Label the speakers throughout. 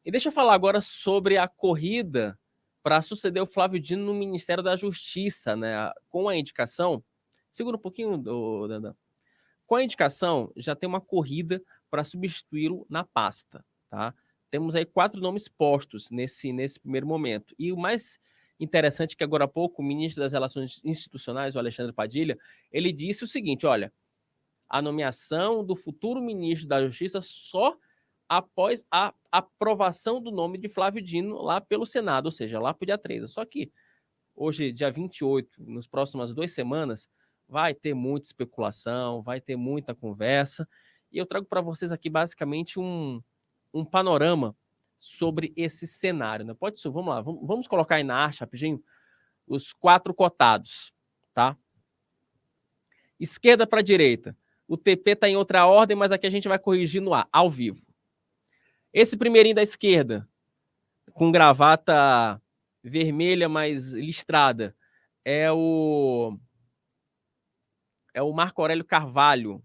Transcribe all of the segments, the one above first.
Speaker 1: E deixa eu falar agora sobre a corrida para suceder o Flávio Dino no Ministério da Justiça, né? Com a indicação. Segura um pouquinho, Dandan. Com a indicação, já tem uma corrida para substituí-lo na pasta, tá? Temos aí 4 nomes postos nesse primeiro momento. E o mais interessante é que agora há pouco o ministro das Relações Institucionais, o Alexandre Padilha, ele disse o seguinte, olha, a nomeação do futuro ministro da Justiça só após a aprovação do nome de Flávio Dino lá pelo Senado, ou seja, lá para o dia 13. Só que hoje, dia 28, nas próximas 2 semanas, vai ter muita especulação, vai ter muita conversa, e eu trago para vocês aqui basicamente um panorama sobre esse cenário. Né? Pode ser, vamos lá, vamos colocar aí na arte rapidinho os 4 cotados, tá? Esquerda para direita. O TP está em outra ordem, mas aqui a gente vai corrigir no ar, ao vivo. Esse primeirinho da esquerda, com gravata vermelha, mais listrada, é o Marco Aurélio Carvalho,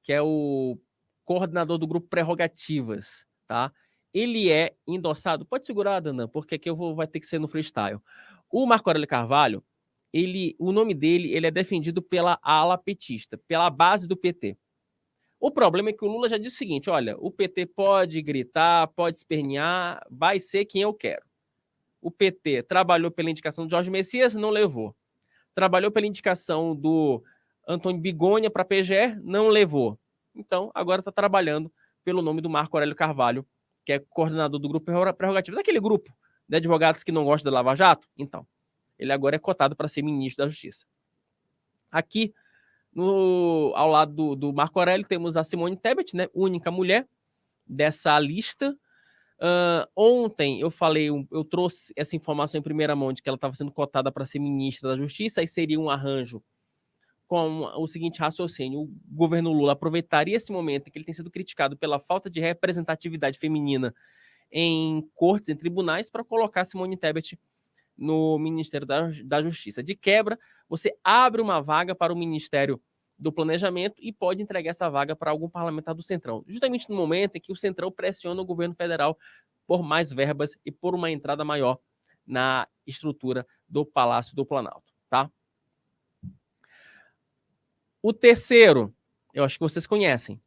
Speaker 1: que é o coordenador do grupo Prerrogativas, tá? Ele é endossado, pode segurar, Dandan, porque aqui vai ter que ser no freestyle. O Marco Aurélio Carvalho, o nome dele, ele é defendido pela ala petista, pela base do PT. O problema é que o Lula já disse o seguinte, olha, o PT pode gritar, pode espernear, vai ser quem eu quero. O PT trabalhou pela indicação de Jorge Messias, não levou. Trabalhou pela indicação do Antônio Bigonha para a PGR, não levou. Então, agora está trabalhando pelo nome do Marco Aurélio Carvalho, que é coordenador do grupo Prerrogativa, daquele grupo de advogados que não gostam da Lava Jato. Então, ele agora é cotado para ser ministro da Justiça. Aqui, ao lado do Marco Aurélio, temos a Simone Tebet, né, única mulher dessa lista. Ontem eu trouxe essa informação em primeira mão de que ela estava sendo cotada para ser ministra da Justiça, e seria um arranjo com o seguinte raciocínio: o governo Lula aproveitaria esse momento em que ele tem sido criticado pela falta de representatividade feminina em cortes, em tribunais, para colocar Simone Tebet no Ministério da Justiça. De quebra, você abre uma vaga para o Ministério do Planejamento e pode entregar essa vaga para algum parlamentar do Centrão, justamente no momento em que o Centrão pressiona o governo federal por mais verbas e por uma entrada maior na estrutura do Palácio do Planalto, tá? O terceiro, eu acho que vocês conhecem.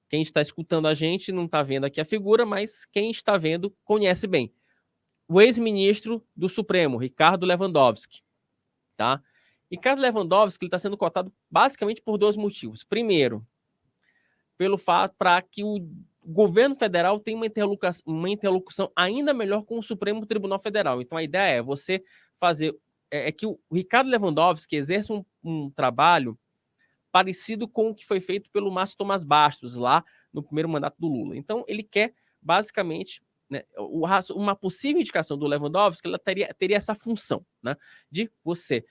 Speaker 1: Quem está escutando a gente não está vendo aqui a figura, mas quem está vendo conhece bem. O ex-ministro do Supremo, Ricardo Lewandowski, tá? Ricardo Lewandowski está sendo cotado basicamente por 2 motivos. Primeiro, pelo fato para que o governo federal tenha uma interlocução ainda melhor com o Supremo Tribunal Federal. Então, a ideia é você fazer... É que o Ricardo Lewandowski exerce um trabalho parecido com o que foi feito pelo Márcio Tomás Bastos lá no primeiro mandato do Lula. Então, ele quer, basicamente, né, uma possível indicação do Lewandowski, ela teria essa função, né, de você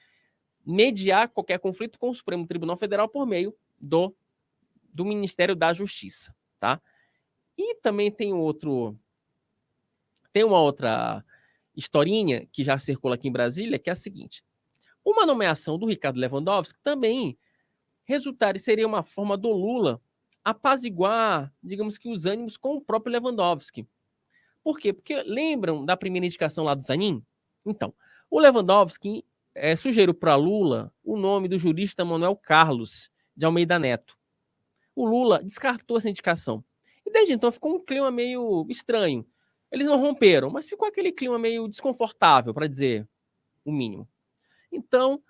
Speaker 1: mediar qualquer conflito com o Supremo Tribunal Federal por meio do Ministério da Justiça, tá? E também tem uma outra historinha que já circula aqui em Brasília, que é a seguinte: uma nomeação do Ricardo Lewandowski também seria uma forma do Lula apaziguar, digamos que, os ânimos com o próprio Lewandowski. Por quê? Porque lembram da primeira indicação lá do Zanin? Então, o Lewandowski sugeriu para Lula o nome do jurista Manuel Carlos de Almeida Neto. O Lula descartou essa indicação. E desde então ficou um clima meio estranho. Eles não romperam, mas ficou aquele clima meio desconfortável, para dizer o mínimo. Então,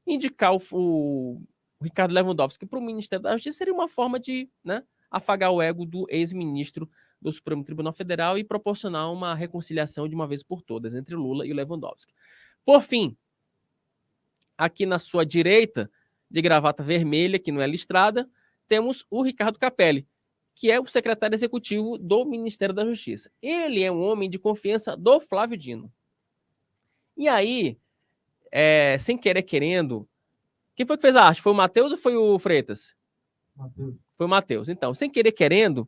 Speaker 1: indicar o Ricardo Lewandowski para o Ministério da Justiça seria uma forma de, né, afagar o ego do ex-ministro do Supremo Tribunal Federal e proporcionar uma reconciliação de uma vez por todas entre Lula e o Lewandowski. Por fim, aqui na sua direita, de gravata vermelha, que não é listrada, temos o Ricardo Capelli, que é o secretário executivo do Ministério da Justiça. Ele é um homem de confiança do Flávio Dino. E aí, sem querer querendo, quem foi que fez a arte? Foi o Matheus ou foi o Freitas?
Speaker 2: Matheus.
Speaker 1: Foi o Matheus. Então, sem querer querendo,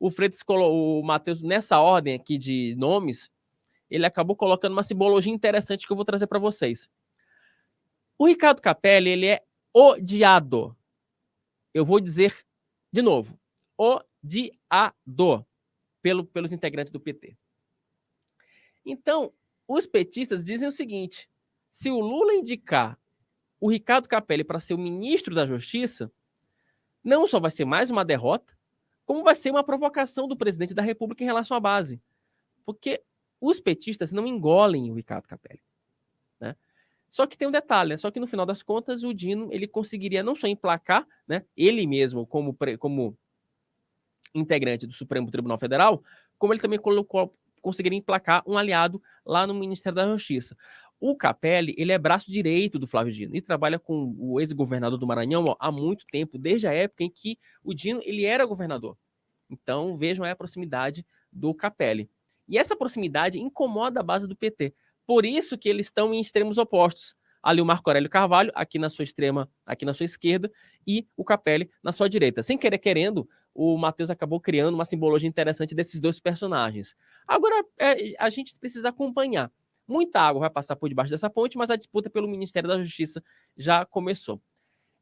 Speaker 1: o Freitas colocou o Matheus nessa ordem aqui de nomes, ele acabou colocando uma simbologia interessante que eu vou trazer para vocês. O Ricardo Capelli, ele é odiado. Eu vou dizer de novo. Odiado pelos integrantes do PT. Então, os petistas dizem o seguinte: se o Lula indicar o Ricardo Capelli para ser o ministro da Justiça, não só vai ser mais uma derrota, como vai ser uma provocação do presidente da República em relação à base. Porque os petistas não engolem o Ricardo Capelli, né? Só que tem um detalhe, né? Só que no final das contas o Dino ele conseguiria não só emplacar, né, ele mesmo como integrante do Supremo Tribunal Federal, como ele também conseguiria emplacar um aliado lá no Ministério da Justiça. O Capelli, ele é braço direito do Flávio Dino e trabalha com o ex-governador do Maranhão há muito tempo, desde a época em que o Dino ele era governador. Então, vejam aí a proximidade do Capelli. E essa proximidade incomoda a base do PT. Por isso que eles estão em extremos opostos. Ali o Marco Aurélio Carvalho, aqui na sua esquerda, e o Capelli na sua direita. Sem querer querendo, o Matheus acabou criando uma simbologia interessante desses dois personagens. Agora, a gente precisa acompanhar. Muita água vai passar por debaixo dessa ponte, mas a disputa pelo Ministério da Justiça já começou.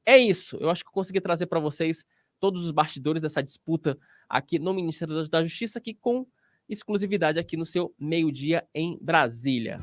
Speaker 1: É isso. Eu acho que eu consegui trazer para vocês todos os bastidores dessa disputa aqui no Ministério da Justiça, aqui com exclusividade aqui no seu Meio-Dia em Brasília.